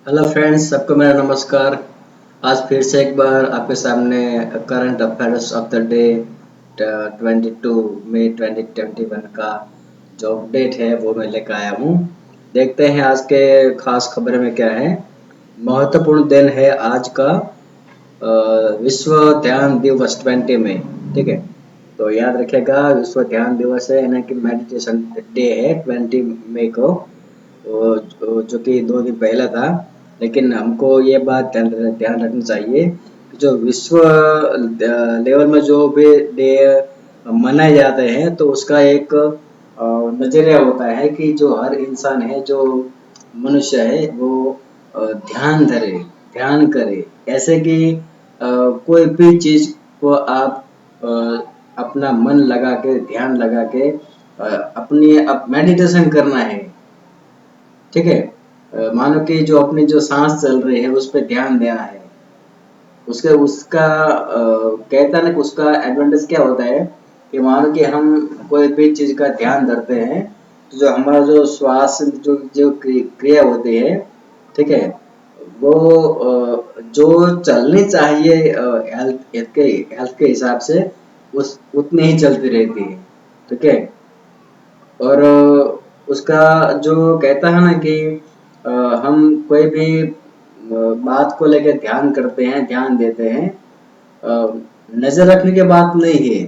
Hello friends, सबको मेरा नमस्कार। आज फिर से एक बार आपके सामने current affairs of the day 22 मई 2021 का जो अपडेट है वो मैं लेकर आया हूँ। देखते हैं आज के खास खबर में क्या है। महत्वपूर्ण दिन है आज का विश्व ध्यान दिवस 20 मई। ठीक है, तो याद रखिएगा विश्व ध्यान दिवस है, यानी कि मेडिटेशन डे है 20 मई को। जो कि 2 दिन पहले था। लेकिन हमको ये बात ध्यान रखनी चाहिए कि जो विश्व लेवल में जो भी डे मनाए जाते हैं तो उसका एक नजरिया होता है कि जो हर इंसान है, जो मनुष्य है वो ध्यान धरे, ध्यान करे। ऐसे कि कोई भी चीज को आप अ, अपना मन लगा के, ध्यान लगा के अपनी मेडिटेशन करना है। ठीक है, मानो कि जो अपनी जो सांस चल रही है उस पर ध्यान देना है। उसके उसका कहता ना कि उसका एडवांटेज क्या होता है कि मानो कि हम कोई भी चीज का ध्यान धरते हैं तो जो हमारा जो श्वास जो जो क्रिया होती है, ठीक है, वो जो चलनी चाहिए हेल्थ के हिसाब से उस उतनी ही चलती रहती है। ठीक है, और उसका जो कहता है ना कि अ, हम कोई भी बात को लेकर ध्यान करते हैं, ध्यान देते हैं। अ, नजर रखने की बात नहीं है,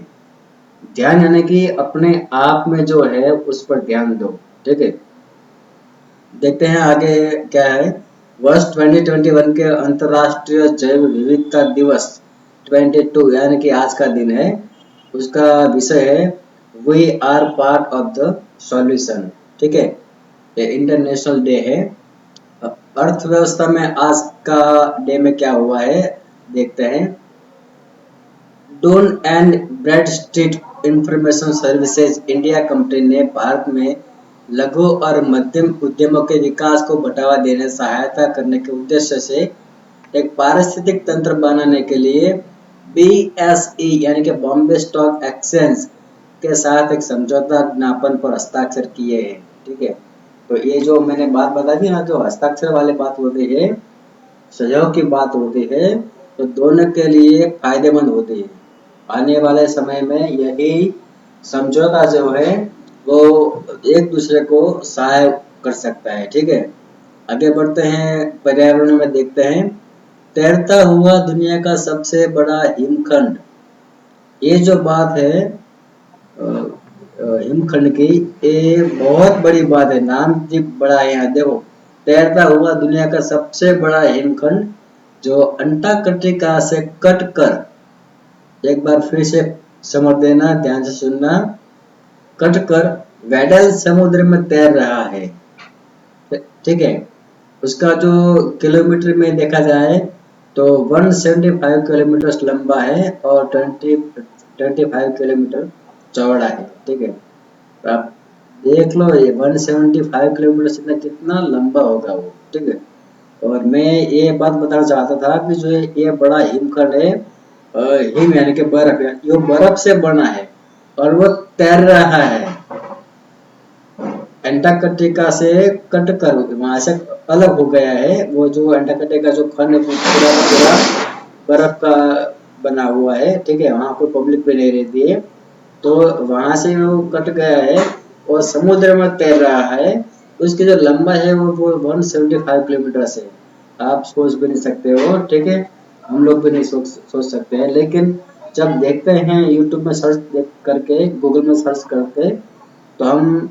ध्यान यानी कि अपने आप में जो है उस पर ध्यान दो। ठीक है, देखते हैं आगे क्या है। वर्ष 2021 के अंतर्राष्ट्रीय जैव विविधता दिवस 22 यानी कि आज का दिन है, उसका विषय है we are part of the solution. ठीक है, ये इंटरनेशनल डे है। अर्थव्यवस्था में आज का डे में क्या हुआ है देखते हैं। Dun and Bradstreet information services India company ने भारत में लघु और मध्यम उद्यमों के विकास को बढ़ावा देने सहायता करने के उद्देश्य से एक पारिस्थितिक तंत्र बनाने के लिए BSE यानी कि बॉम्बे स्टॉक एक्सचेंज के साथ एक समझौता ज्ञापन पर हस्ताक्षर किए हैं। ठीक है, तो ये जो मैंने बात बता दी ना, जो हस्ताक्षर वाली बात होती है, सहयोग की बात होती है, तो दोनों के लिए फायदेमंद होती है। आने वाले समय में यही समझौता जो है वो एक दूसरे को सहाय कर सकता है। ठीक है, आगे बढ़ते हैं, पर्यावरण में देखते हैं। तैरता हुआ दुनिया का सबसे बड़ा हिमखंड, ये जो बात है हिमखंड की, ये बहुत बड़ी बात है। नाम भी बड़ा है। यहाँ देखो, तैरता हुआ दुनिया का सबसे बड़ा हिमखंड जो अंटार्कटिका से कट कर, एक बार फिर से समझ देना, ध्यान से सुनना, कटकर वेडल समुद्र में तैर रहा है। ठीक है, उसका जो किलोमीटर में देखा जाए तो 175 किलोमीटर लंबा है और 25 किलोमीटर चौड़ा है। ठीक है, तो आप देख लो ये 175 किलोमीटर से कितना लंबा होगा वो। ठीक है, और मैं ये बात बताना चाहता था कि जो ये बड़ा हिमखंड है, हिम यानी कि बर्फ है, ये बर्फ से बना है और वो तैर रहा है। अंटार्कटिका से कट कर वहां से अलग हो गया है। वो जो अंटार्कटिका जो खंड है, पूरा का पूरा बर्फ का बना हुआ है। ठीक है, वहां कोई पब्लिक भी नहीं रहती है, तो वहां से वो कट गया है और समुद्र में तैर रहा है। उसकी जो लंबाई है वो 175 किलोमीटर है। आप सोच भी नहीं सकते हो। ठीक है, हम लोग भी नहीं सोच सकते हैं। लेकिन जब देखते हैं यूट्यूब में सर्च करके, गूगल में सर्च करके, तो हम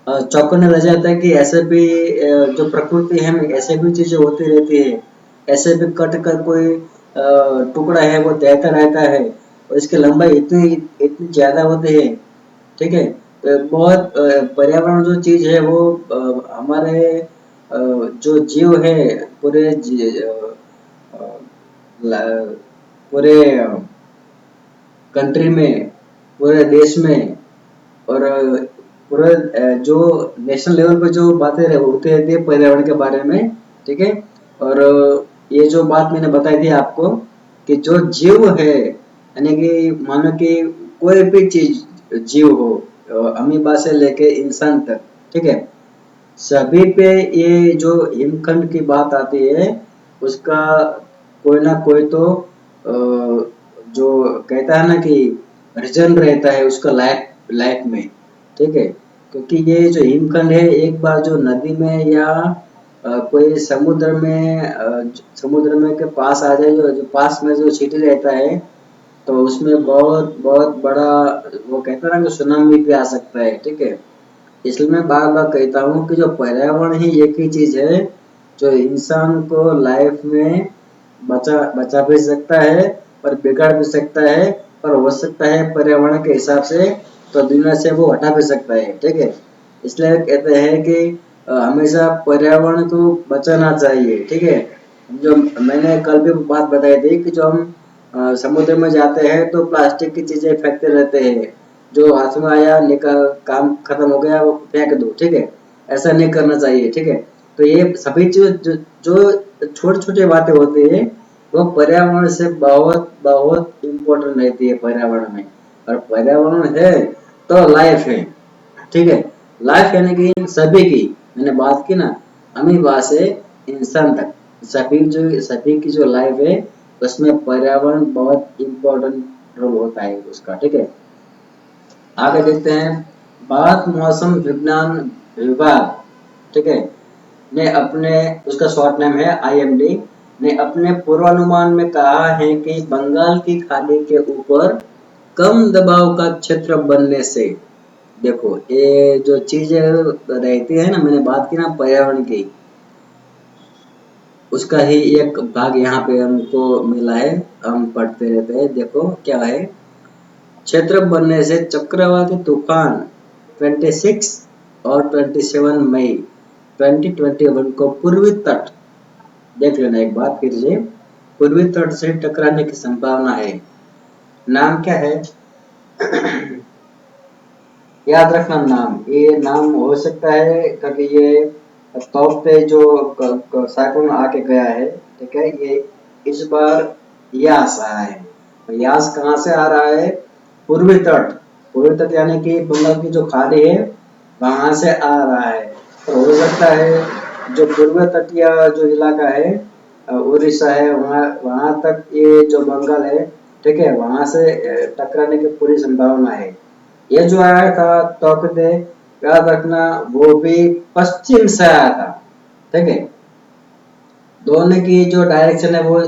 चौंकने रह जाता है कि ऐसे भी जो प्रकृति है में ऐसे भी चीजें होती रहती है। ऐसे भी कट कर कोई टुकड़ा है वो तैरता रहता है और इसकी लंबाई इतनी इतनी ज्यादा होती है। ठीक है, तो बहुत पर्यावरण जो चीज है वो हमारे जो जीव है पूरे अ, पूरे कंट्री में, पूरे देश में, और पूरे जो नेशनल लेवल पे जो बातें होती रहती है पर्यावरण के बारे में। ठीक है, और ये जो बात मैंने बताई थी आपको कि जो जीव है, यानी कि मानो कि कोई भी चीज जीव हो, अमीबा से लेके इंसान तक। ठीक है, सभी पे ये जो हिमखंड की बात आती है उसका कोई ना कोई तो जो कहता है ना कि रीजन रहता है उसका लाइफ लाइफ में, ठीक है। क्योंकि ये जो हिमखंड है एक बार जो नदी में या कोई समुद्र में के पास आ जाए, जो पास में जो सिटी रहता है, तो उसमें बहुत बहुत बड़ा वो कहता है ना कि सुनामी भी आ सकता है, ठीक है। इसलिए मैं बार बार कहता हूँ कि जो पर्यावरण ही एक ही चीज है जो इंसान को लाइफ में बचा बचा भी सकता है और बिगाड़ भी सकता है, और हो सकता है पर्यावरण के हिसाब से तो दुनिया से वो हटा भी सकता है, ठीक है। इसलिए कहते हैं कि हमेशा पर्यावरण को बचाना चाहिए, ठीक है। जो मैंने कल भी बात बताई थी कि जो हम समुद्र में जाते हैं तो प्लास्टिक की चीजें फेंकते रहते हैं, जो हाथ में आया निकल काम खत्म हो गया वो फेंक दो, ठीक है। ऐसा नहीं करना चाहिए, ठीक है। तो ये सभी चीज जो छोटी छोटी बातें होती है वो पर्यावरण से बहुत बहुत इम्पोर्टेंट रहती है पर्यावरण में। और पर्यावरण है तो लाइफ है, ठीक है। लाइफ यानी कि सभी की, मैंने बात की ना, अमीबा से इंसान तक सभी की जो लाइफ है उसमें पर्यावरण बहुत इम्पोर्टेंट रोल होता है उसका, ठीक है। आगे देखते हैं। भारत मौसम विज्ञान विभाग, ठीक है, ने अपने, उसका शॉर्ट नेम है आईएमडी, ने अपने पूर्वानुमान में कहा है कि बंगाल की खाड़ी के ऊपर कम दबाव का क्षेत्र बनने से, देखो ये जो चीजें रहती है ना, मैंने बात की ना पर्यावरण की, उसका ही एक भाग यहाँ पे हमको मिला है, हम पढ़ते रहते हैं। देखो क्या है, क्षेत्र बनने से चक्रवाती तूफान 26 और 27 मई 2021 को पूर्वी तट, देख लेना एक बार फिर से, पूर्वी तट से टकराने की संभावना है। नाम क्या है? याद रखना नाम, ये नाम हो सकता है क्योंकि ये टॉप पे जो साइक्लोन आके गया है, ठीक है, ये इस बार यास आया है। तो यास कहाँ से आ रहा है? पूर्वी तट, पूर्वी तट यानी कि बंगाल की जो खाड़ी है वहां से आ रहा है। तो हो सकता है जो पूर्वी तटीय जो इलाका है, उड़ीसा है, वहाँ वहां तक ये जो बंगाल है, ठीक है, वहां से टकराने की पूरी संभावना है। ये जो आया था तौकते, याद रखना वो भी पश्चिम से आया था, ठीक है। दोनों की जो डायरेक्शन है वो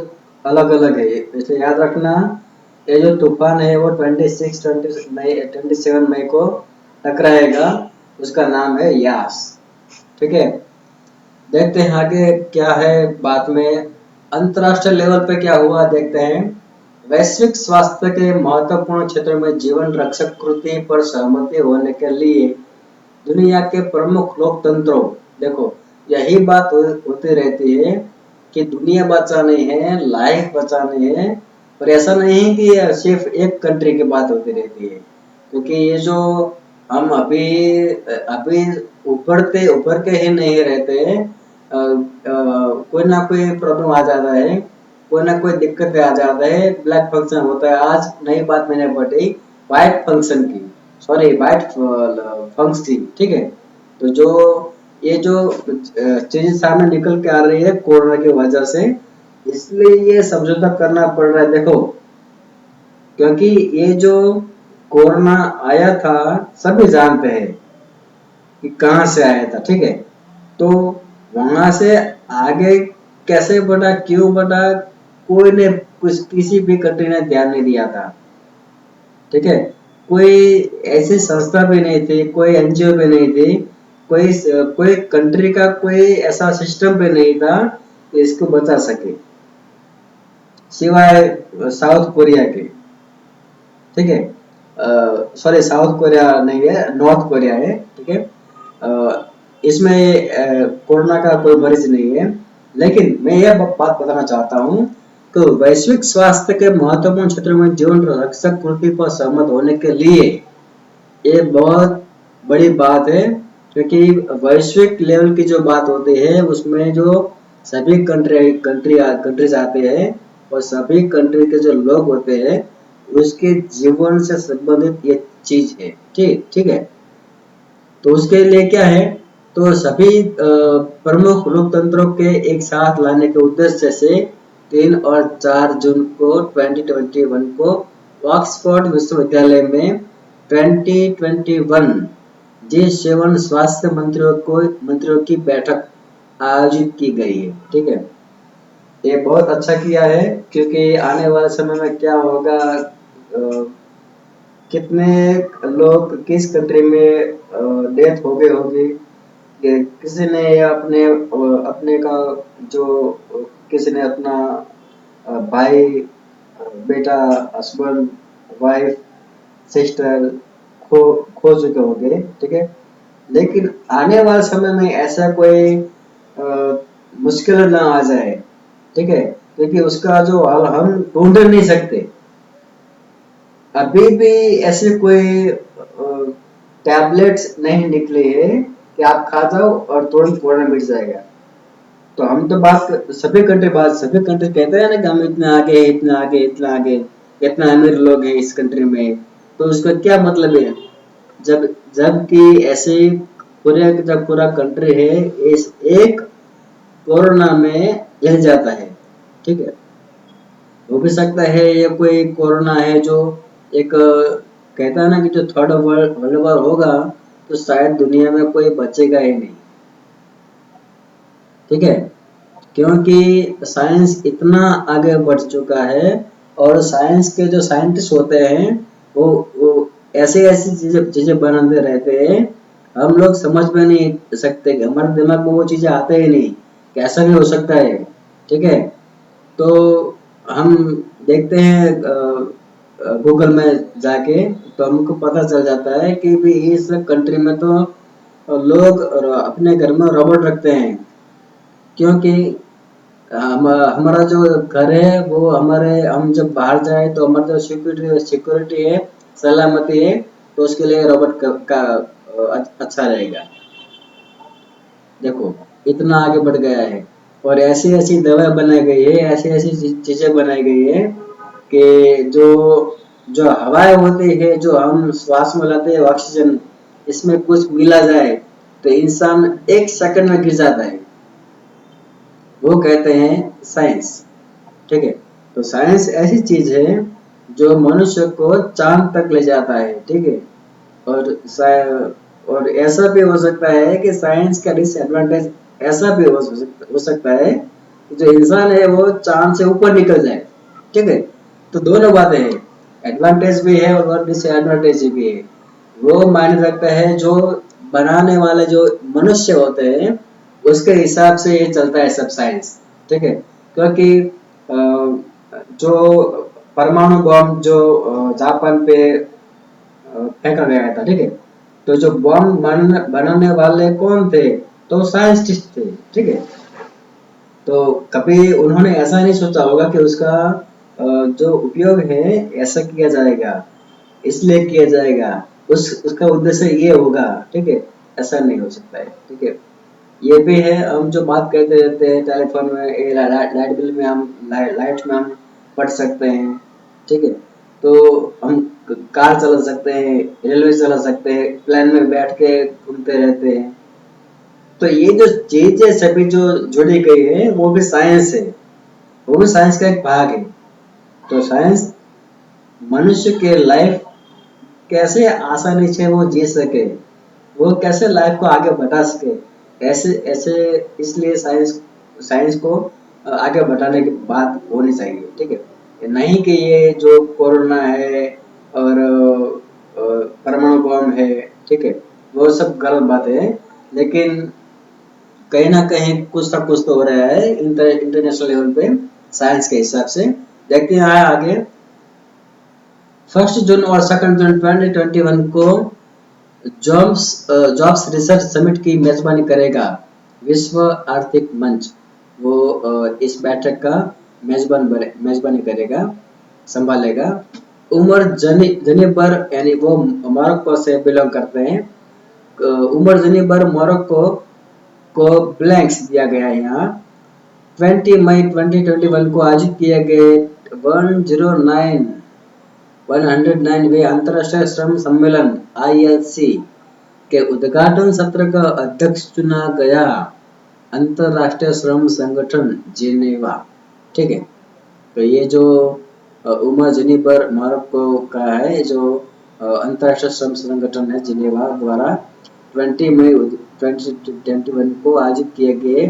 अलग अलग है, इसलिए याद रखना ये जो तूफान है वो 27 मई को टकराएगा, उसका नाम है यास, ठीक है। देखते हैं आगे क्या है बात में, अंतरराष्ट्रीय लेवल पे क्या हुआ देखते हैं। वैश्विक स्वास्थ्य के महत्वपूर्ण क्षेत्र में जीवन रक्षक कृति पर सहमति होने के लिए दुनिया के प्रमुख लोकतंत्रों, देखो यही बात होती रहती है कि दुनिया बचानी है, लाइफ बचानी है, और ऐसा नहीं कि ये सिर्फ एक कंट्री की बात होती रहती है। क्योंकि ये जो हम अभी अभी उभर के ही नहीं रहते, कोई ना कोई प्रॉब्लम आ जाता है, कोई ना कोई दिक्कत आ जाता है, ब्लैक फंक्शन होता है। आज नई बात मैंने पढ़ी वाइट फंक्शन की, सॉरी वाइट फंक्स थी, ठीक है। तो जो ये जो चीज सामने निकल के आ रही है कोरोना की वजह से, इसलिए ये समझौता करना पड़ रहा है, देखो। क्योंकि ये जो कोरोना आया था सभी जानते हैं कि कहाँ से आया था, ठीक है। तो वहां से आगे कैसे बढ़ा, क्यों बढ़ा, कोई ने कुछ किसी भी कंट्री ने ध्यान नहीं दिया था, ठीक है। कोई ऐसी संस्था भी नहीं थी, कोई एनजीओ भी नहीं थी, कोई कंट्री का कोई ऐसा सिस्टम भी नहीं था कि इसको बचा सके, सिवाय साउथ कोरिया के, ठीक है। सॉरी साउथ कोरिया नहीं है, नॉर्थ कोरिया है, ठीक है। इसमें कोरोना का कोई मरीज नहीं है। लेकिन मैं यह बात बताना चाहता हूँ तो वैश्विक स्वास्थ्य के महत्वपूर्ण क्षेत्रों में जीवन रक्षक कृति पर सहमत होने के लिए ये बहुत बड़ी बात है। क्योंकि वैश्विक लेवल की जो बात होती है उसमें जो सभी कंट्रीज आते हैं और सभी कंट्री के जो लोग होते हैं उसके जीवन से संबंधित ये चीज है, ठीक ठीक है। तो उसके लिए क्या है, तो सभी प्रमुख लोकतंत्रों के एक साथ लाने के उद्देश्य से 3 और 4 जून को 2021 को ऑक्सफोर्ड विश्वविद्यालय में 2021 G7 स्वास्थ्य मंत्रियों की बैठक आयोजित की गई है। ठीक है, ये बहुत अच्छा किया है, क्योंकि आने वाले समय में क्या होगा, कितने लोग किस कंट्री में डेथ हो गई होगी, कि किसी ने अपने का जो किसी ने अपना भाई, बेटा, हस्बैंड, वाइफ, सिस्टर खो चुके होंगे। ठीक है, लेकिन आने वाले समय में ऐसा कोई मुश्किल ना आ जाए। ठीक है, क्योंकि उसका जो हल हम ढूंढ नहीं सकते। अभी भी ऐसे कोई टैबलेट्स नहीं निकले हैं कि आप खा जाओ और तुरंत कोरोना मिट जाएगा। तो हम तो सभी कंट्री कहते हैं ना कि हम इतना आगे, इतना आगे, इतना आगे, इतना अमीर लोग हैं इस कंट्री में। तो उसका क्या मतलब है, जबकि ऐसे जब पूरा कंट्री है इस एक कोरोना में जल जाता है। ठीक है, हो भी सकता है ये कोई कोरोना है जो एक कहता है ना कि जो थर्ड वर्ल्ड वॉर होगा, तो शायद दुनिया में कोई बचेगा ही नहीं। ठीक है, क्योंकि साइंस इतना आगे बढ़ चुका है, और साइंस के जो साइंटिस्ट होते हैं वो ऐसी ऐसी चीजें बनाते रहते हैं, हम लोग समझ में नहीं सकते, हमारे दिमाग में वो चीजें आते ही नहीं कि ऐसा भी हो सकता है। ठीक है, तो हम देखते हैं गूगल में जाके, तो हमको पता चल जाता है कि भी इस कंट्री में तो लोग अपने घर में रोबोट रखते हैं, क्योंकि हमारा जो घर है वो हम जब बाहर जाए तो हमारा जो सिक्योरिटी है, सलामती है, तो उसके लिए रोबोट का अच्छा रहेगा। देखो, इतना आगे बढ़ गया है, और ऐसी ऐसी दवा बनाई गई है, ऐसी ऐसी चीजें बनाई गई है कि जो जो हवाएं होती है, जो हम श्वास में लेते हैं ऑक्सीजन, इसमें कुछ मिला जाए तो इंसान 1 सेकंड में गिर जाता है। वो कहते हैं साइंस। ठीक है, तो साइंस ऐसी चीज है जो मनुष्य को चांद तक ले जाता है। ठीक है, और ऐसा भी हो सकता है कि साइंस का डिसएडवांटेज ऐसा भी हो सकता है कि जो इंसान है वो चांद से ऊपर निकल जाए। ठीक है, तो दोनों बातें हैं, एडवांटेज भी है और डिसएडवांटेज भी है। वो मायने रखता है जो बनाने वाले जो मनुष्य होते हैं, उसके हिसाब से ये चलता है सब साइंस। ठीक है, क्योंकि जो परमाणु बम जो जापान पे फेंका गया था। ठीक है, तो जो बम बनाने वाले कौन थे, तो साइंटिस्ट थे। ठीक है, तो कभी उन्होंने ऐसा नहीं सोचा होगा कि उसका जो उपयोग है ऐसा किया जाएगा, इसलिए किया जाएगा, उसका उद्देश्य ये होगा। ठीक है, ऐसा नहीं हो सकता है। ठीक है, ये भी है, हम जो बात करते रहते हैं टेलीफोन में, लाइट बिल में, हम लाइट में हम पढ़ सकते हैं। ठीक है, तो हम कार चला सकते हैं, रेलवे चला सकते हैं, प्लेन में बैठ के घूमते रहते हैं। तो ये जो चीजें सभी जो जुड़ी गई है वो भी साइंस है, वो भी साइंस का एक भाग है। तो साइंस मनुष्य के लाइफ कैसे आसानी से वो जी सके, वो कैसे लाइफ को आगे बढ़ा सके, ऐसे ऐसे इसलिए साइंस साइंस को आगे बढ़ाने की बात होनी चाहिए। ठीक है, नहीं कि ये जो कोरोना है और परमाणु बम है, ठीक है, वो सब गलत बातें हैं, लेकिन कहीं ना कहीं कुछ ना कुछ तो हो रहा है इंटरनेशनल लेवल पे साइंस के हिसाब से। देखते हैं आगे। 1 जून और 2 जून 2021 को जॉब्स रिसर्च समिट की मेजबानी करेगा विश्व आर्थिक मंच। वो इस बैठक का मेजबानी करेगा, संभालेगा। उमर जनीबर, यानी वो मोरक्को से बिलोंग करते हैं। उमर जनीबर मोरक्को को ब्लैंक्स दिया गया है यहाँ। 20 मई 2021 को आयोजित किए गए 109वे अंतरराष्ट्रीय श्रम सम्मेलन ILC के उद्घाटन सत्र का अध्यक्ष चुना गया अंतरराष्ट्रीय श्रम संगठन जिनेवा। ठीक है, तो ये जो उमर जिनीबर मोरक्को का है, जो अंतरराष्ट्रीय श्रम संगठन है जिनेवा द्वारा 20 मई 2021 को आयोजित किए गए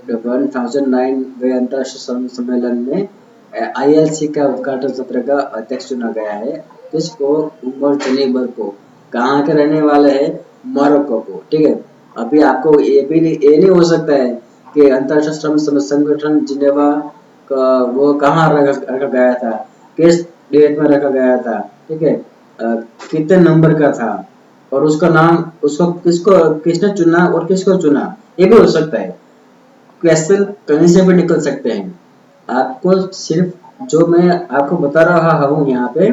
1009वें अंतरराष्ट्रीय श्रम सम्मेलन में आईएलसी का उद्घाटन सत्र का अध्यक्ष चुना गया है। किसको? उमर जिनीबर को। कहाँ के रहने वाले हैं? मोरक्को को। ठीक है, अभी आपको ये नहीं हो सकता है कि अंतरराष्ट्रीय श्रम संगठन जिनेवा का वो कहाँ रखा गया था, किस डेट में रखा गया था, ठीक है, कितने नंबर का था, और उसका नाम उसको किसने चुना और किसको चुना, ये भी हो सकता है। क्वेश्चन कहीं से भी निकल सकते हैं। आपको सिर्फ जो मैं आपको बता रहा हूँ यहाँ पे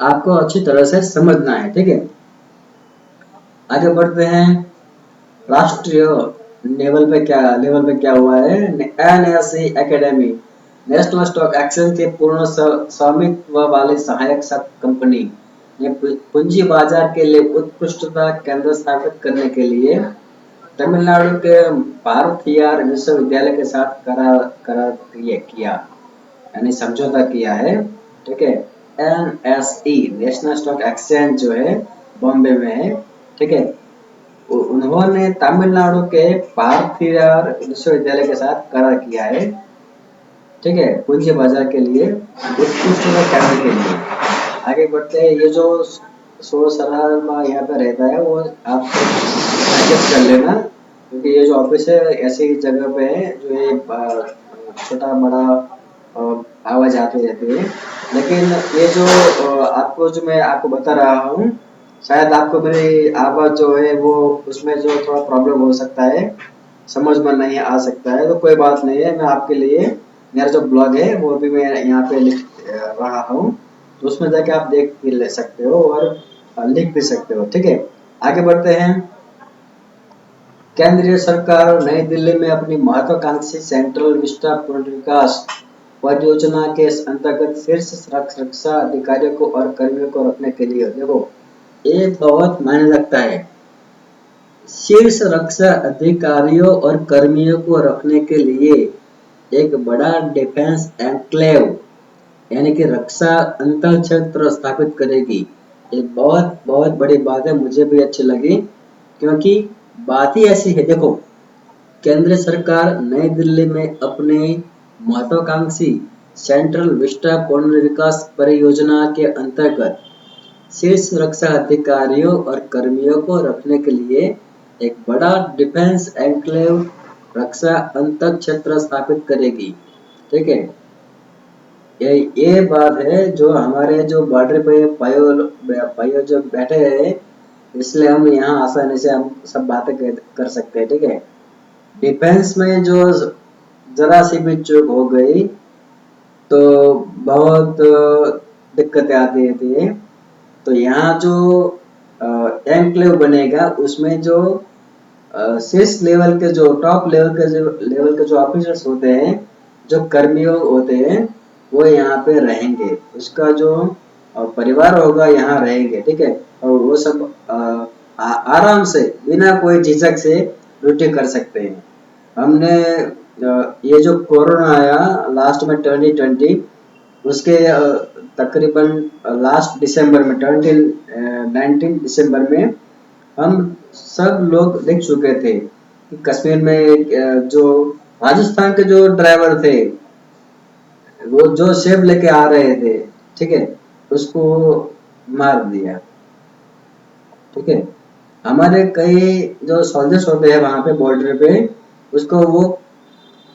आपको अच्छी तरह से समझना है। ठीक है, आगे बढ़ते हैं। राष्ट्रीय लेवल पे क्या हुआ है? NSE academy national stock exchange के पूर्ण स्वामित्व वाली सहायक कंपनी ने पूंजी बाजार के लिए उत्कृष्टता केंद्र स्थापित करने के लिए तमिलनाडु के भारतीयार विश्वविद्यालय के साथ करार किया, यानी समझौता किया है। ठीक है, एनएसई नेशनल स्टॉक एक्सचेंज जो है बॉम्बे में है। ठीक है, उन्होंने तमिलनाडु के भारतीयार विश्वविद्यालय के साथ करार किया है। ठीक है, पूंजी बाजार के लिए उत्कृष्टता केंद्र के लिए। आगे बढ़ते हैं। ये जो शोर शराबा यहाँ पे रहता है वो आप एडजस्ट कर लेना, क्योंकि ये जो ऑफिस है ऐसी जगह पे है जो ये छोटा बड़ा आवाज आती रहती है। लेकिन ये जो मैं आपको बता रहा हूँ, शायद आपको मेरी आवाज जो है वो उसमें जो थोड़ा प्रॉब्लम हो सकता है, समझ में नहीं आ सकता है, तो कोई बात नहीं है। मैं आपके लिए मेरा जो ब्लॉग है वो भी मैं यहाँ पे लिख रहा हूँ, तो उसमें जाके आप देख भी ले सकते हो और लिख भी सकते हो। ठीक है, आगे बढ़ते हैं। केंद्रीय सरकार नई दिल्ली में अपनी महत्वाकांक्षी सेंट्रल विस्टा पुनर्विकास परियोजना के अंतर्गत शीर्ष रक्षा अधिकारियों को और कर्मियों को रखने के लिए, देखो ये बहुत मायने रखता है, शीर्ष रक्षा अधिकारियों और कर्मियों को रखने के लिए एक बड़ा डिफेंस एन्क्लेव यानी कि रक्षा अंतर क्षेत्र स्थापित करेगी। एक बहुत बहुत बड़ी बात है, मुझे भी अच्छी लगी, क्योंकि बात ही ऐसी है। देखो, केंद्र सरकार नई दिल्ली में अपने महत्वाकांक्षी सेंट्रल विस्टा पुनर्विकास परियोजना के अंतर्गत शीर्ष रक्षा अधिकारियों और कर्मियों को रखने के लिए एक बड़ा डिफेंस एन्क्लेव रक्षा अंतर क्षेत्र स्थापित करेगी। ठीक है, ये बात है जो हमारे जो बॉर्डर पे भाइयों जो बैठे हैं, इसलिए हम यहाँ आसानी से हम सब बातें कर सकते हैं। ठीक है, डिफेंस में जो जरा सी भी चूक हो गई तो बहुत दिक्कतें आती रहती है। तो यहाँ जो एन्क्लेव बनेगा उसमें जो शीर्ष लेवल के जो टॉप लेवल के जो ऑफिसर्स होते हैं, जो कर्मियों होते हैं, वो यहाँ पे रहेंगे। उसका जो परिवार होगा यहाँ रहेंगे। ठीक है, और वो सब आराम से बिना कोई झिझक से ड्यूटी कर सकते हैं। हमने ये जो कोरोना आया लास्ट में 2020, उसके तकरीबन लास्ट दिसंबर में 19 दिसंबर में हम सब लोग देख चुके थे कि कश्मीर में जो राजस्थान के जो ड्राइवर थे वो जो सेब लेके आ रहे थे, ठीक है, उसको मार दिया। ठीक है, हमारे कई जो सोल्जर्स होते हैं वहां पे बॉर्डर पे, उसको वो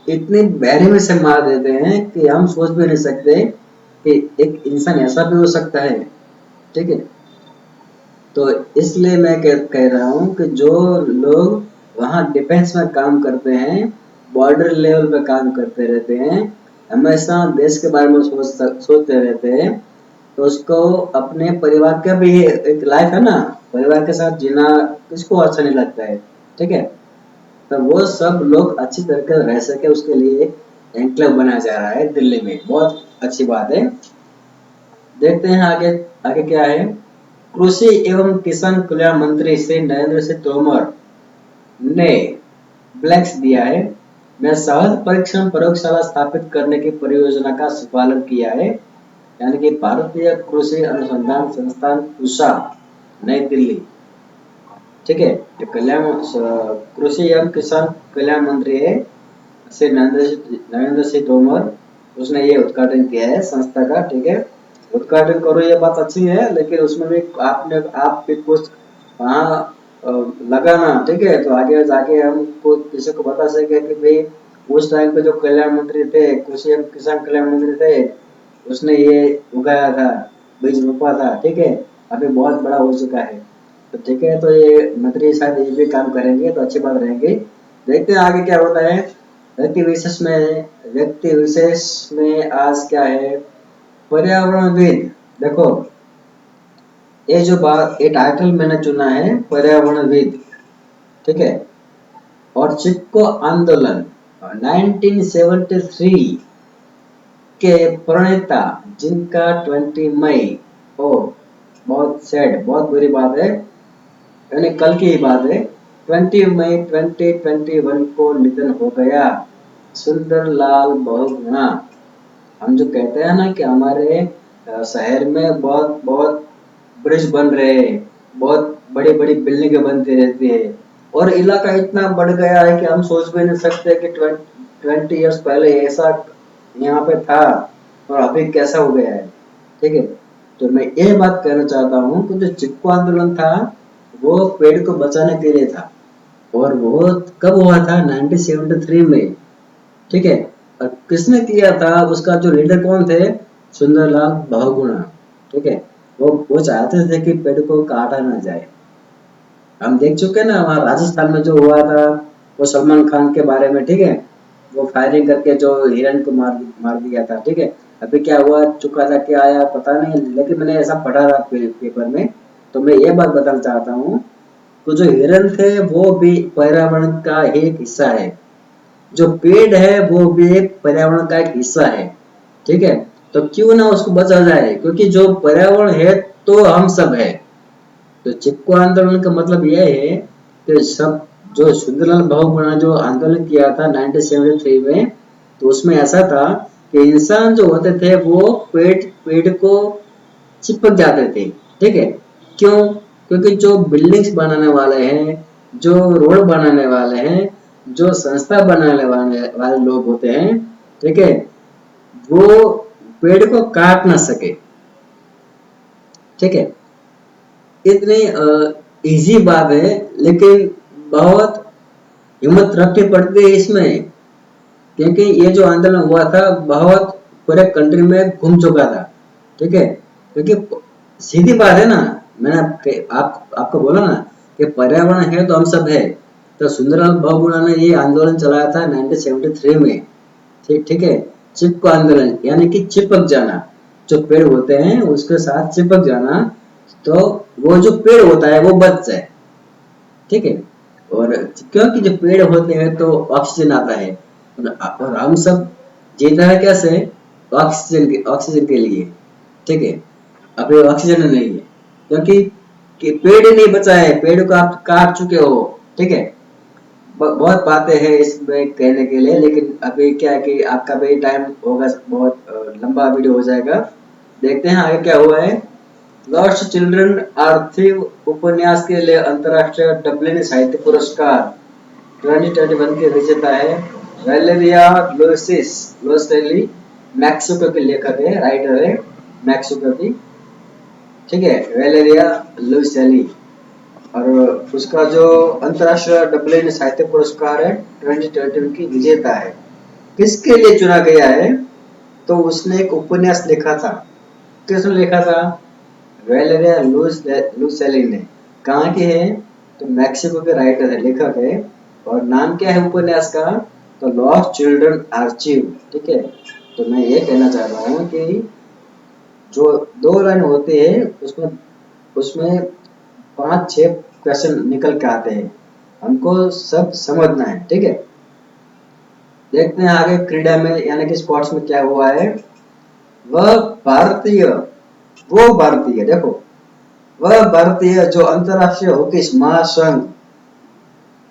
इतनी बेरहमी से मार देते हैं कि हम सोच भी नहीं सकते कि एक इंसान ऐसा भी हो सकता है। ठीक है, तो इसलिए मैं कह रहा हूँ कि जो लोग वहाँ डिफेंस में काम करते हैं, बॉर्डर लेवल पे काम करते रहते हैं, हमेशा देश के बारे में सोचते रहते हैं, तो उसको अपने परिवार का भी एक लाइफ है ना, परिवार के साथ जीना किसको अच्छा नहीं लगता है। ठीक है, तो वो सब लोग अच्छी तरीके से रह सके उसके लिए एन्क्लेव बनाया जा रहा है दिल्ली में, बहुत अच्छी बात है। देखते हैं आगे आगे क्या है। कृषि एवं किसान कल्याण मंत्री श्री नरेंद्र सिंह तोमर ने ब्लैंक्स दिया है। मैं सहज परीक्षण प्रयोगशाला स्थापित करने की परियोजना का शुभारंभ किया है, यानी कि भारतीय कृषि अनुसंधान संस्थान पूषा, नई दिल्ली। ठीक है, जो कृषि एवं किसान कल्याण मंत्री है श्री नरेंद्र सिंह तोमर, उसने ये उद्घाटन किया है संस्था का। ठीक है, उद्घाटन करो ये बात अच्छी है, लेकिन उसमें भी आप भी कुछ वहाँ लगाना। ठीक है, तो आगे जाके हम किसी को बता सके कि भाई उस टाइम पे जो कल्याण मंत्री थे, कृषि एवं किसान कल्याण मंत्री थे, उसने ये उगाया था, बीज रोपा था। ठीक है, अभी बहुत बड़ा हो चुका है। तो ठीक है, तो ये मंत्री शायद ये भी काम करेंगे तो अच्छी बात रहेगी। देखते हैं आगे क्या होता है। व्यक्ति विशेष में आज क्या है, पर्यावरणविद। देखो, ये जो बात, ये टाइटल मैंने चुना है पर्यावरणविद। ठीक है, और चिपको आंदोलन 1973 के प्रणेता, जिनका 20 मई, ओ बहुत सैड, बहुत बुरी बात है, यानी कल की ही बात है, 20 मई 2021 को निधन हो गया। सुंदरलाल बहुगुणा। हम जो कहते हैं ना कि हमारे शहर में बहुत बहुत ब्रिज बन रहे हैं, बहुत बड़ी बड़ी बिल्डिंगें बनती रहती है, और इलाका इतना बढ़ गया है कि हम सोच भी नहीं सकते कि 20 ईयर्स पहले ऐसा यहाँ पे था और अभी कैसा हो गया है। ठीक है, तो मैं ये बात कहना चाहता हूँ कि जो चिपको आंदोलन था वो पेड़ को बचाने के लिए था, और वो कब हुआ था, 1973 में। ठीक है, और किसने किया था, उसका जो लीडर कौन थे, सुंदरलाल बहुगुणा। ठीक है, वो चाहते थे कि पेड़ को काटा ना जाए। हम देख चुके हैं ना वहाँ राजस्थान में जो हुआ था, वो सलमान खान के बारे में। ठीक है, वो फायरिंग करके जो हिरन को मार दिया था। ठीक है, अभी क्या हुआ चुका था, क्या आया पता नहीं, लेकिन मैंने ऐसा पढ़ा था पेपर में। तो मैं ये बात बताना चाहता हूँ, तो जो हिरन थे वो भी पर्यावरण का एक हिस्सा है, जो पेड़ है वो भी एक पर्यावरण का एक हिस्सा है। ठीक है, तो क्यों ना उसको बचा जाए, क्योंकि जो पर्यावरण है तो हम सब है। तो चिपको आंदोलन का मतलब यह है कि सब, जो सुंदरलाल बहुगुणा जो आंदोलन किया था 1973 में, तो उसमें ऐसा था कि इंसान जो होते थे वो पेड़ पेड़ को चिपक जाते थे। ठीक है, क्यों, क्योंकि जो बिल्डिंग्स बनाने वाले हैं, जो रोड बनाने वाले हैं, जो संस्था बनाने वाले लोग होते हैं, ठीक है, वो पेड़ को काट ना सके। ठीक है, इतनी इजी बात है, लेकिन बहुत हिम्मत रखनी पड़ती है इसमें, क्योंकि ये जो आंदोलन हुआ था बहुत पूरे कंट्री में घूम चुका था। ठीक है, क्योंकि सीधी बात है ना, मैंने आपको बोला ना कि पर्यावरण है तो हम सब है। तो सुंदरलाल बहुगुणा ने ये आंदोलन चलाया था 1973 में। ठीक ठीक है, चिपको आंदोलन यानी कि चिपक जाना, जो पेड़ होते हैं उसके साथ चिपक जाना, तो वो जो पेड़ होता है वो बच जाए। ठीक है, और क्योंकि जो पेड़ होते हैं तो ऑक्सीजन आता है, और हम सब जीते हैं कैसे, ऑक्सीजन के लिए। ठीक है, अभी ऑक्सीजन नहीं है, क्योंकि कि पेड़ ही नहीं बचा है, पेड़ को आप काट चुके हो। ठीक है, बहुत बातें हैं इसमें कहने के लिए, लेकिन अभी क्या है कि आपका भी टाइम होगा, बहुत लंबा वीडियो हो जाएगा। देखते हैं आगे क्या हुआ है। लॉस्ट चिल्ड्रन आर्थिव उपन्यास के लिए अंतरराष्ट्रीय डब्लिन साहित्य पुरस्कार 2021 के विजेता है वैलेरिया लुइसिस लोसेली, मैक्सिको के लेखक है, राइटर है, मैक्सिको की। ठीक है, वैलेरिया लुइसेली, और उसका जो अंतरराष्ट्रीय डब्लिन साहित्य पुरस्कार है 2021 की विजेता है। किसके लिए चुना गया है, तो उसने एक उपन्यास लिखा था। किसने लिखा था, वैलेरिया लुसेली ने। कहाँ की है, तो मैक्सिको के राइटर है, लेखक है, और नाम क्या है उपन्यास का, तो लॉस्ट चिल्ड्रन आर्चिव। ठीक है, तो मैं ये कहना चाह रहा हूँ कि जो दो लाइन होते हैं उसमें उसमें 5-6 क्वेश्चन निकल के आते हैं, हमको सब समझना है। ठीक है, देखते हैं आगे क्रीडा में यानी कि स्पोर्ट्स में क्या हुआ है। वह भारतीय वो भारतीय, देखो, वह भारतीय जो अंतर्राष्ट्रीय हॉकी महासंघ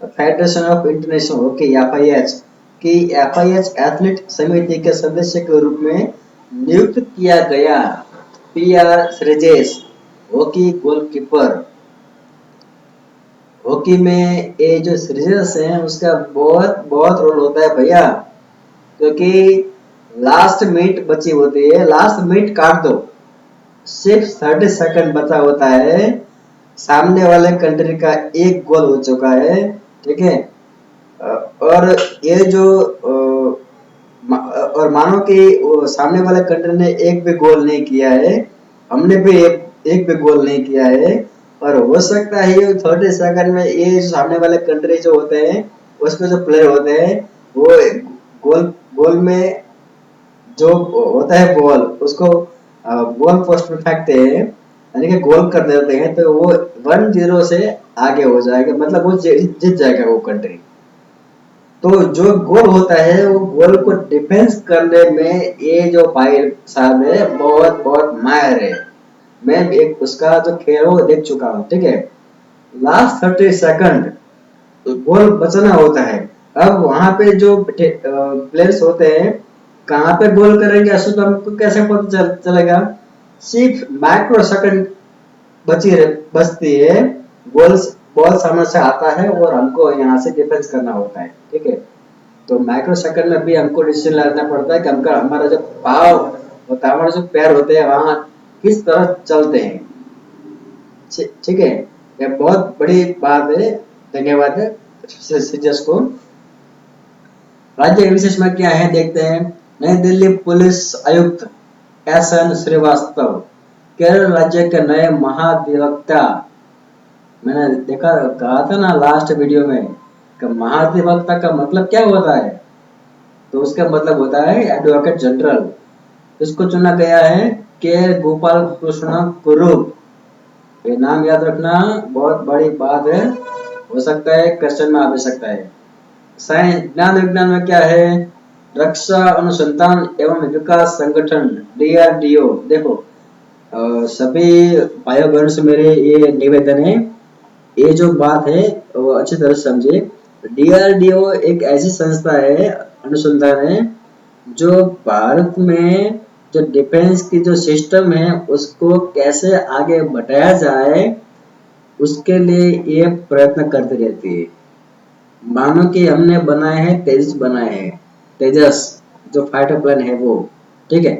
federation of international hockey FIH की एफआईएच एथलीट समिति के सदस्य के रूप में नियुक्त किया गया। PR Sreejesh hockey goalkeeper. Hockey में ये जो श्रीजेश है उसका बहुत बहुत रोल होता है भैया, क्योंकि लास्ट मिनट बची होती है, लास्ट मिनट काट दो, सिर्फ 30 सेकंड बचा होता है, सामने वाले कंट्री का एक गोल हो चुका है, ठीक है। और ये जो और मानो कि सामने वाले कंट्री ने एक भी गोल नहीं किया है, हमने भी एक भी गोल नहीं किया है, और हो सकता है 30 सेकंड में ये सामने वाले कंट्री जो होते हैं उसमें जो प्लेयर होते हैं वो गोल गोल में जो होता है बॉल उसको गोल पोस्ट में फेंकते हैं, यानी कि गोल कर देते हैं, तो वो 1-0 से आगे हो जाएगा, मतलब वो जीत जाएगा वो कंट्री। तो जो गोल होता है वो गोल को डिफेंस करने में ये जो भाई साहब है बहुत बहुत माहिर है। मैं एक उसका जो खेल है वो देख चुका हूँ, ठीक है। लास्ट 30 सेकंड गोल बचाना होता है। अब वहां पे जो प्लेयर्स होते हैं कहाँ पे गोल करेंगे ऐसा तो हमको कैसे पता चलेगा। सिर्फ माइक्रो सेकंड बचती है, गोल बॉल सामने से आता है और हमको यहाँ से डिफेंस करना होता है, ठीक है। तो माइक्रो सेकंड में भी हमको डिसीजन लेना पड़ता है कि हमका हमारा जो पाव होता है, हमारे जो पैर होते हैं वहां किस तरह चलते हैं, ठीक है। यह बहुत बड़ी बात है। धन्यवाद है सीजस को। राज्य विशेष में क्या है देखते हैं। नई दिल्ली पुलिस आयुक्त एसएन श्रीवास्तव केरल राज्य के नए महाधिवक्ता। मैंने देखा कहा था ना लास्ट वीडियो में कि महाधिवक्ता का मतलब क्या होता है, तो उसका मतलब होता है एडवोकेट जनरल। इसको चुना गया है के गोपाल कृष्ण कुरूप। ये नाम याद रखना बहुत बड़ी बात है, हो सकता है क्वेश्चन में आ भी सकता है। साइंस ज्ञान विज्ञान में क्या है। रक्षा अनुसंधान एवं विकास संगठन डीआरडीओ। देखो सभी भाइयों बहनों से मेरे ये निवेदन है, ये जो बात है वो अच्छी तरह समझे। डीआरडीओ एक ऐसी संस्था है, अनुसंधान है, जो भारत में जो डिफेंस की जो सिस्टम है उसको कैसे आगे बढ़ाया जाए उसके लिए ये प्रयत्न करती रहती है। मानो कि हमने बनाए हैं तेजस, बनाए हैं तेजस जो फाइटर प्लेन है वो, ठीक है।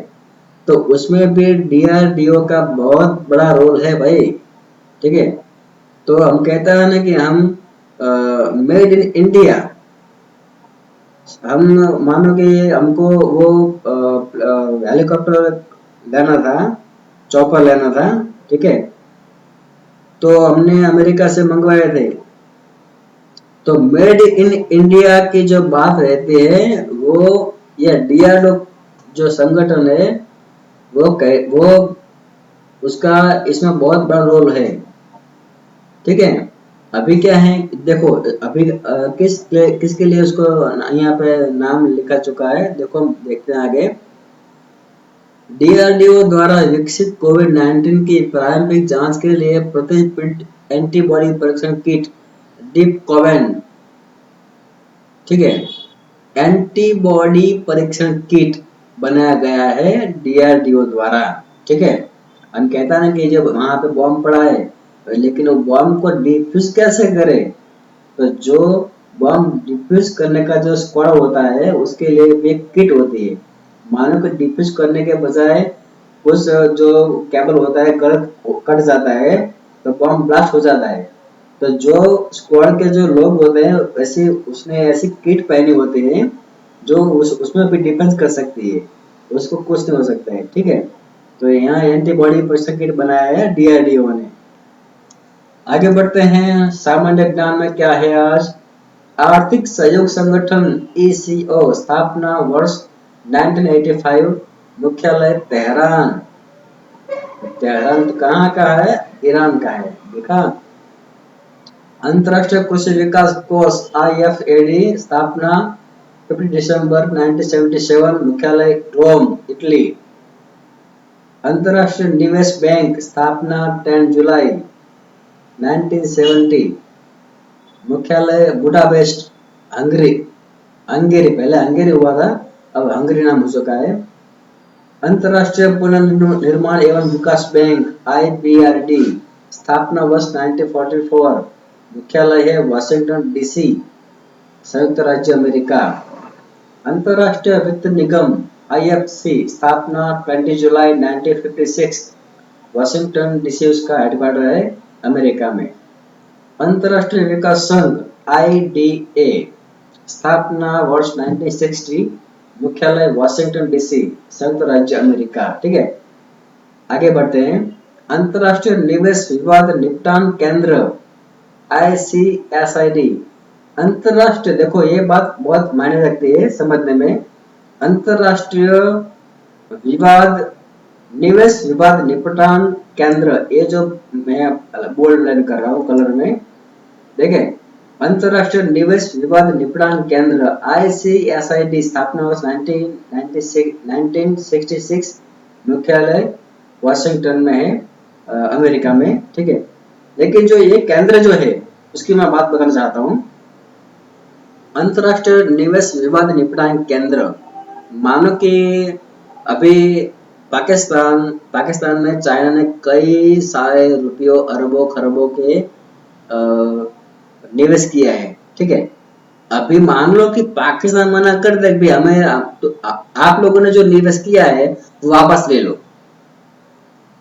तो उसमें भी डीआरडीओ का बहुत बड़ा रोल है भाई, ठीक है। तो हम कहते हैं ना कि हम मेड इन इंडिया, हम मानो कि हमको वो हेलीकॉप्टर लेना था, चॉपर लेना था, ठीक है। तो हमने अमेरिका से मंगवाए थे। तो मेड इन इंडिया की जो बात रहती है वो ये डीआरडीओ जो संगठन है वो उसका इसमें बहुत बड़ा रोल है, ठीक है। अभी क्या है देखो, अभी किसके लिए उसको यहाँ पे नाम लिखा चुका है, देखो हम देखते हैं आगे। डीआरडीओ द्वारा विकसित कोविड-19 की प्रारंभिक जांच के लिए प्रतिपिंड एंटीबॉडी परीक्षण किट डीप कोवेन, ठीक है, एंटीबॉडी परीक्षण किट बनाया गया है डीआरडीओ द्वारा, ठीक है। हम कहता है कि जब वहां पे बॉम्ब पड़ा है, लेकिन वो बॉम्ब को डिफ्यूज कैसे करे, तो जो बॉम्ब डिफ्यूज करने का जो स्क्वाड होता है उसके लिए भी एक किट होती है। मानो कि डिफ्यूज करने के बजाय उस जो केबल होता है कट जाता है तो बॉम्ब ब्लास्ट हो जाता है। तो जो स्क्वाड के जो लोग होते हैं वैसे उसने ऐसी किट पहनी होती है जो उसमें भी डिफेंस कर सकती है, उसको कुछ नहीं हो सकता है, ठीक है। तो यहाँ एंटीबॉडी परीक्षण किट बनाया है डीआरडीओ ने। आगे बढ़ते हैं। सामान्य ज्ञान में क्या है आज। आर्थिक सहयोग संगठन ECO स्थापना वर्ष 1985, मुख्यालय तेहरान। तेहरान तो कहाँ का है, ईरान का है, देखा। अंतरराष्ट्रीय कृषि विकास कोष IFAD स्थापना 50 दिसंबर 1977, मुख्यालय रोम, इटली। अंतर्राष्ट्रीय निवेश बैंक स्थापना 10 जुलाई 1970। मुख्यालय बुडापेस्ट, हंगरी। हंगेरी, पहले हंगेरी हुआ था, अब हंगरी नाम हो चुका है। अंतर्राष्ट्रीय पुनर्निर्माण एवं विकास बैंक IBRD स्थापना वर्ष 1944। मुख्यालय है वाशिंगटन DC, संयुक्त राज्य अमेरिका। अंतर्राष्ट्रीय वित्त निगम IFC स्थापना 20 जुलाई 1956। वाशिंगटन DC उसका हेडक्वार्टर है, अमेरिका में। अंतर्राष्ट्रीय विकास संघ IDA स्थापना वर्ष 1960। मुख्यालय वाशिंगटन DC, संयुक्त राज्य अमेरिका। ठीक है, आगे बढ़ते हैं। अंतर्राष्ट्रीय निवेश विवाद निपटान केंद्र ICSID। अंतर्राष्ट्रीय, देखो ये बात बहुत मायने रखती है समझने में। अंतर्राष्ट्रीय विवाद निवेश विवाद निपटान केंद्र, ये जो मैं बोल्ड लाइन कर रहा हूँ कलर में, देखें। अंतर्राष्ट्रीय निवेश विवाद निपटान केंद्र ICSID स्थापना वर्ष 1966। मुख्यालय वाशिंगटन में है, अमेरिका में। ठीक है, लेकिन जो ये केंद्र जो है उसकी मैं बात बताना चाहता हूँ। अंतर्राष्ट्रीय निवेश विवाद निपटान केंद्र, मानो कि अभी पाकिस्तान में चाइना ने कई सारे रुपयों अरबों खरबों के निवेश किया है। ठीक है, अभी मान लो कि पाकिस्तान मना कर दे भी हमें आप लोगों ने जो निवेश किया है वो वापस ले लो,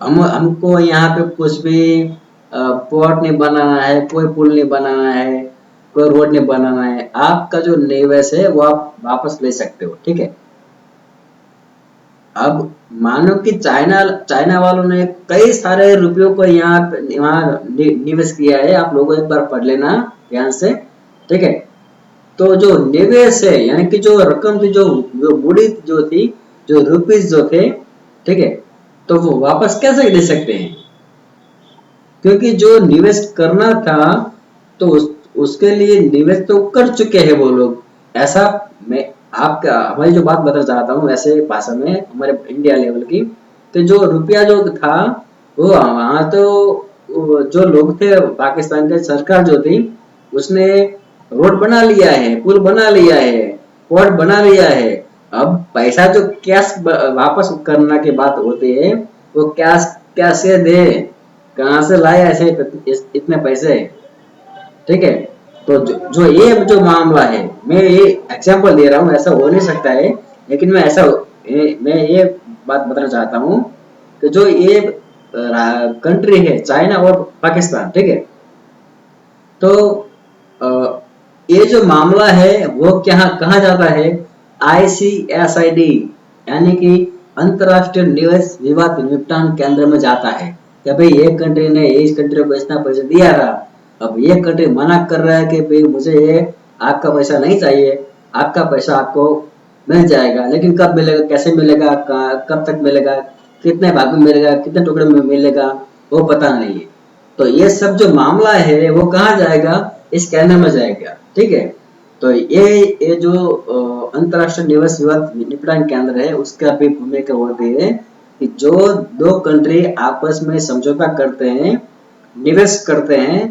हमको यहाँ पे कुछ भी पोर्ट नहीं बनाना है, कोई पुल नहीं बनाना है, कोई रोड नहीं बनाना है, आपका जो निवेश है वो आप वापस ले सकते हो। ठीक है, अब मानो कि चाइना वालों ने कई सारे रुपयों को यहाँ निवेश किया है, आप लोगों एक बार पढ़ लेना ध्यान से। ठीक है, तो जो निवेश है यानी कि जो रकम थी, जो बुड़ी जो थी, जो रुपीज जो थे, ठीक है, तो वो वापस कैसे दे सकते हैं, क्योंकि जो निवेश करना था तो उसके लिए निवेश तो कर चुके हैं वो लोग। ऐसा मैं आपका हमारी जो बात बताना चाहता हूँ ऐसे भाषा में हमारे इंडिया लेवल की, तो जो रुपया जो था वो वहां तो जो लोग थे, पाकिस्तान के सरकार जो थी उसने रोड बना लिया है, पुल बना लिया है, पोर्ट बना लिया है। अब पैसा जो कैश वापस करना की बात होती है, वो कैश कैसे दे, कहाँ से लाए ऐसे इतने पैसे। ठीक है, तो जो ये जो मामला है, मैं ये एग्जांपल दे रहा हूँ, ऐसा हो नहीं सकता है, लेकिन मैं ये बात बताना चाहता हूँ कि जो ये कंट्री है चाइना और पाकिस्तान, ठीक है, तो ये जो मामला है वो क्या कहा जाता है, ICSID यानी कि अंतर्राष्ट्रीय निवेश विवाद निपटान केंद्र में जाता है कि भाई ये कंट्री ने इस कंट्री को इतना पैसा दिया था, अब ये कंट्री मना कर रहा है कि भाई मुझे ये आपका पैसा नहीं चाहिए, आपका पैसा आपको मिल जाएगा, लेकिन कब मिलेगा, कैसे मिलेगा, कब तक मिलेगा, कितने भाग में मिलेगा, कितने टुकड़े में मिलेगा, वो पता नहीं है। तो ये सब जो मामला है वो कहाँ जाएगा, इस केंद्र में जाएगा। ठीक है, तो ये जो अंतर्राष्ट्रीय निवेश विवाद निपटान केंद्र है उसका भी भूमिका होती है कि जो दो कंट्री आपस में समझौता करते हैं, निवेश करते हैं,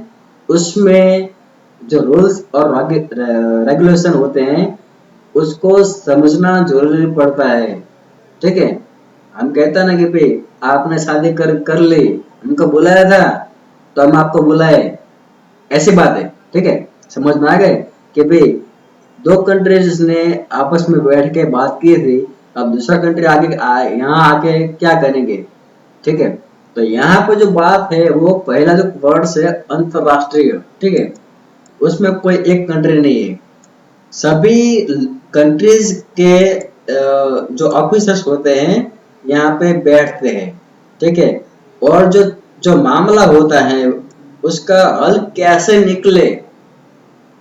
उसमें जो रूल्स और रेगुलेशन होते हैं उसको समझना जरूरी पड़ता है। ठीक है, हम कहते हैं ना कि भाई आपने शादी कर ली, हमको बुलाया था तो हम आपको बुलाए, ऐसी बात है। ठीक है, समझ में आ गए कि भाई दो कंट्रीज ने आपस में बैठ के बात की थी, अब दूसरा कंट्री यहाँ आके क्या करेंगे। ठीक है, तो यहाँ पे जो बात है वो पहला जो वर्ड है अंतरराष्ट्रीय, ठीक है, उसमें कोई एक कंट्री नहीं है, सभी कंट्रीज के जो ऑफिसर्स होते हैं यहाँ पे बैठते हैं। ठीक है, और जो मामला होता है उसका हल कैसे निकले,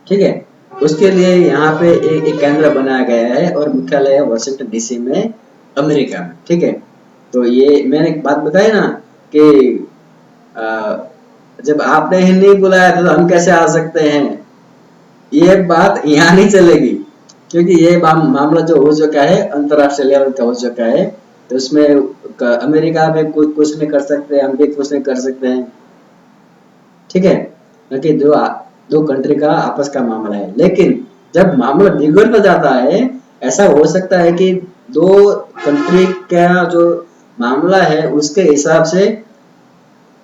ठीक है, उसके लिए यहाँ पे एक केंद्र बनाया गया है और मुख्यालय है वाशिंगटन DC में, अमेरिका में। ठीक है, तो ये मैंने एक बात बताई ना कि जब आपने ही नहीं बुलाया था तो हम कैसे आ सकते हैं, ये बात यहाँ नहीं चलेगी, क्योंकि ये मामला जो हो चुका है अंतरराष्ट्रीय लेवल का हो चुका है, तो उसमें अमेरिका भी कुछ नहीं कर सकते, हम भी कुछ नहीं कर सकते हैं, ठीक है, क्योंकि दो कंट्री का आपस का मामला है। लेकिन जब मामला बिगड़ जाता है, ऐसा हो सकता है कि दो कंट्री का जो मामला है उसके हिसाब से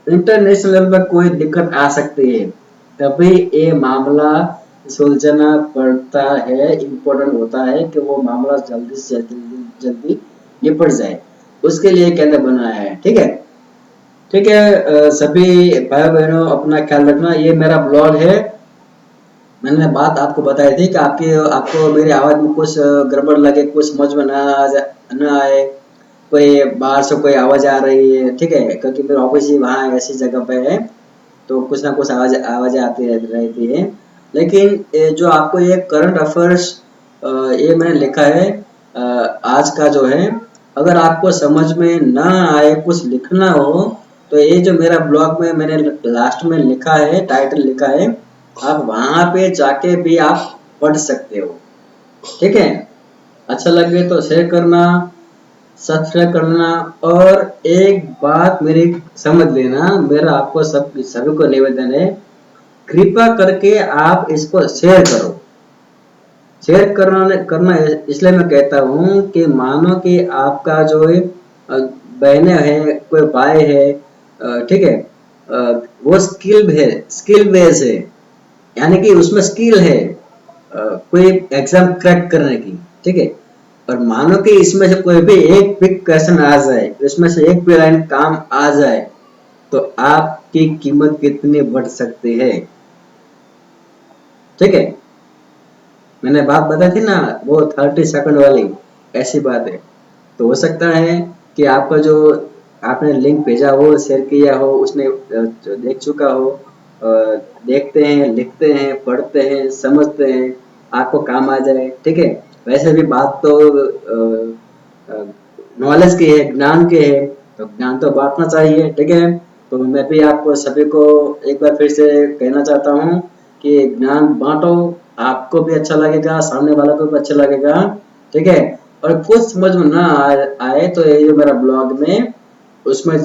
इंटरनेशनल लेवल पर कोई दिक्कत आ सकती है, तभी ये मामला सुलझना पड़ता है, इम्पोर्टेंट होता है कि वो मामला जल्दी से जल्दी निपट जाए, उसके लिए केंद्र बनाया है, ठीक है। ठीक है, सभी भाई बहनों अपना ख्याल रखना। ये मेरा ब्लॉग है, मैंने बात आपको बताई थी कि आपको मेरी आवाज में कुछ गड़बड़ लगे, कुछ समझ में न आए, कोई बाहर से कोई आवाज आ रही है, ठीक है, क्योंकि मेरा ऑफिस ही वहाँ ऐसी जगह पे है, तो कुछ ना कुछ आवाजें आती रहती है। लेकिन जो आपको ये करंट अफेयर्स ये मैंने लिखा है, आज का जो है, अगर आपको समझ में ना आए, कुछ लिखना हो, तो ये जो मेरा ब्लॉग में मैंने लास्ट में लिखा है, टाइटल लिखा है, आप वहां पे जाके भी आप पढ़ सकते हो, ठीक है। अच्छा लगे तो शेयर करना, सब्सक्राइब करना, और एक बात मेरी समझ लेना, मेरा आपको सभी को निवेदन है, कृपया करके आप इसको शेयर करो। शेयर करना इसलिए मैं कहता हूँ कि मानो कि आपका जो बहनें हैं, कोई भाई है, ठीक है, वो स्किल बेस है, यानी कि उसमें स्किल है, कोई एग्जाम क्रैक करने की, ठीक है, और मानो कि इसमें से कोई भी एक बिग क्वेश्चन आ जाए, इसमें से एक भी लाइन काम आ जाए, तो आपकी कीमत कितनी बढ़ सकती है, ठीक है। मैंने बात बताई थी ना, वो 30 सेकंड वाली, ऐसी बात है। तो हो सकता है कि आपका जो आपने लिंक भेजा हो, शेयर किया हो, उसने जो देख चुका हो, देखते हैं, लिखते हैं, पढ़ते हैं, समझते हैं, आपको काम आ जाए, ठीक है। वैसे भी बात तो नॉलेज की है, ज्ञान की है, तो ज्ञान तो बांटना चाहिए, ठीक है। तो मैं भी आपको सभी को एक बार फिर से कहना चाहता हूँ कि ज्ञान बांटो, आपको भी अच्छा लगेगा, सामने वालों को भी अच्छा लगेगा, ठीक है। और कुछ समझ में ना आए तो ये जो मेरा ब्लॉग में उसमें